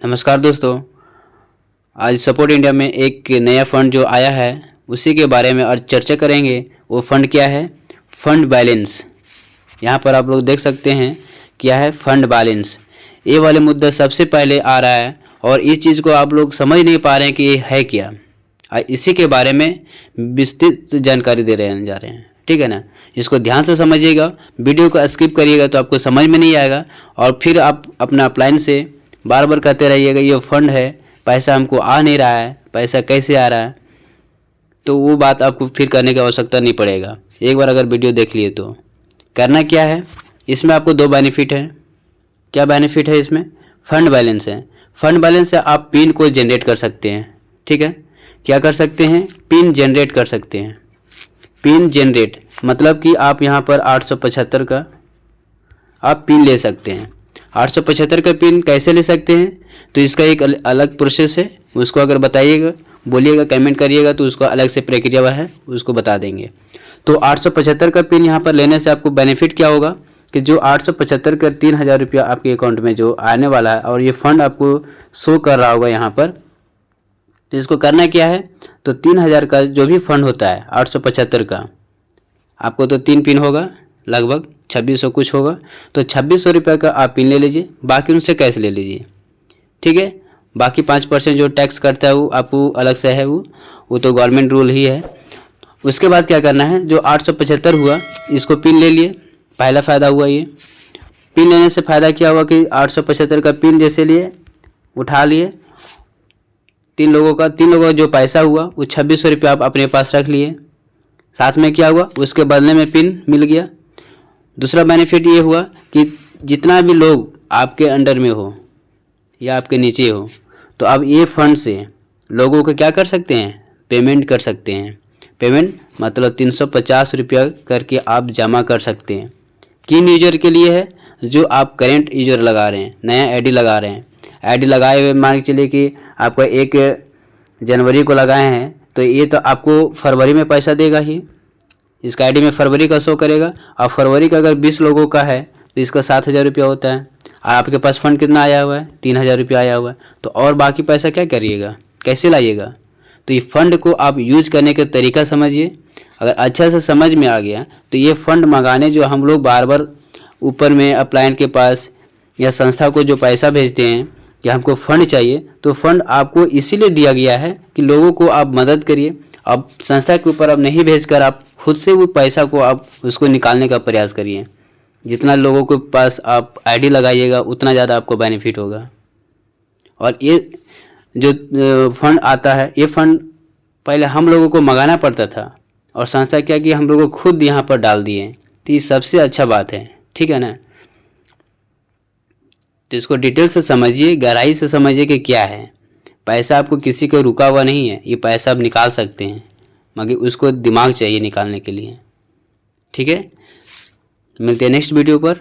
नमस्कार दोस्तों। आज सपोर्ट इंडिया में एक नया फंड जो आया है उसी के बारे में आज चर्चा करेंगे। वो फंड क्या है? Fund balance. यहाँ पर आप लोग देख सकते हैं क्या है फंड बैलेंस। ये वाले मुद्दा सबसे पहले आ रहा है और इस चीज़ को आप लोग समझ नहीं पा रहे हैं कि ये है क्या। इसी के बारे में विस्तृत जानकारी दे रहे जा रहे हैं, ठीक है ना। इसको ध्यान से समझिएगा, वीडियो को स्किप करिएगा तो आपको समझ में नहीं आएगा और फिर आप अपना अप्लाइन से बार बार कहते रहिएगा ये फंड है, पैसा हमको आ नहीं रहा है, पैसा कैसे आ रहा है। तो वो बात आपको फिर करने की आवश्यकता नहीं पड़ेगा। एक बार अगर वीडियो देख लिए तो करना क्या है, इसमें आपको दो बेनिफिट है। क्या बेनिफिट है इसमें? फंड बैलेंस है। फंड बैलेंस से आप पिन को जनरेट कर सकते हैं, ठीक है। क्या कर सकते हैं? पिन जनरेट कर सकते हैं। पिन जनरेट मतलब कि आप यहाँ पर 875 का आप पिन ले सकते हैं। 875 का पिन कैसे ले सकते हैं? तो इसका एक अलग प्रोसेस है, उसको अगर बताइएगा, बोलिएगा, कमेंट करिएगा तो उसका अलग से प्रक्रिया है, उसको बता देंगे। तो 875 का पिन यहाँ पर लेने से आपको बेनिफिट क्या होगा कि जो 875 का 3000 रुपया आपके अकाउंट में जो आने वाला है और ये फंड आपको शो कर रहा होगा यहाँ पर। तो इसको करना क्या है, तो 3000 का जो भी फंड होता है 875 का, आपको तो 3 पिन होगा, लगभग 2600 कुछ होगा। तो 2600 रुपये का आप पिन ले लीजिए, बाकी उनसे कैश ले लीजिए, ठीक है। बाकी 5% जो टैक्स करता है वो आपको अलग से है, वो तो गवर्नमेंट रूल ही है। उसके बाद क्या करना है, जो 875 हुआ इसको पिन ले लिए, पहला फ़ायदा हुआ ये। पिन लेने से फ़ायदा क्या हुआ कि 875 का पिन जैसे लिए, उठा लिए, तीन लोगों का जो पैसा हुआ वो 2600 रुपये आप अपने पास रख लिए। साथ में क्या हुआ, उसके बदले में पिन मिल गया। दूसरा बेनिफिट ये हुआ कि जितना भी लोग आपके अंडर में हो या आपके नीचे हो, तो आप ये फंड से लोगों को क्या कर सकते हैं, पेमेंट कर सकते हैं। पेमेंट मतलब 350 रुपया करके आप जमा कर सकते हैं। किन यूजर के लिए है? जो आप करेंट यूजर लगा रहे हैं, नया आईडी लगा रहे हैं। आईडी लगाए हुए मान के चलिए कि आपका 1 जनवरी को लगाए हैं, तो ये तो आपको फरवरी में पैसा देगा ही। इसका आईडी में फरवरी का शो करेगा और फरवरी का अगर 20 लोगों का है तो इसका 7000 रुपया होता है। और आपके पास फंड कितना आया हुआ है? 3000 रुपया आया हुआ है। तो और बाकी पैसा क्या करिएगा, कैसे लाइएगा? तो ये फंड को आप यूज करने का तरीका समझिए। अगर अच्छा से समझ में आ गया तो ये फंड मंगाने जो हम लोग बार बार ऊपर में अप्लाइन के पास या संस्था को जो पैसा भेजते हैं कि हमको फंड चाहिए, तो फंड आपको इसीलिए दिया गया है कि लोगों को आप मदद करिए। अब संस्था के ऊपर आप नहीं भेजकर आप खुद से वो पैसा को आप उसको निकालने का प्रयास करिए। जितना लोगों के पास आप आईडी लगाइएगा उतना ज़्यादा आपको बेनिफिट होगा। और ये जो फंड आता है, ये फंड पहले हम लोगों को मंगाना पड़ता था और संस्था क्या कि हम लोगों को खुद यहाँ पर डाल दिए। तो ये सबसे अच्छा बात है, ठीक है ना। तो इसको डिटेल से समझिए, गहराई से समझिए कि क्या है। पैसा आपको किसी को रुका हुआ नहीं है, ये पैसा आप निकाल सकते हैं, मगर उसको दिमाग चाहिए निकालने के लिए, ठीक है। मिलते हैं नेक्स्ट वीडियो पर।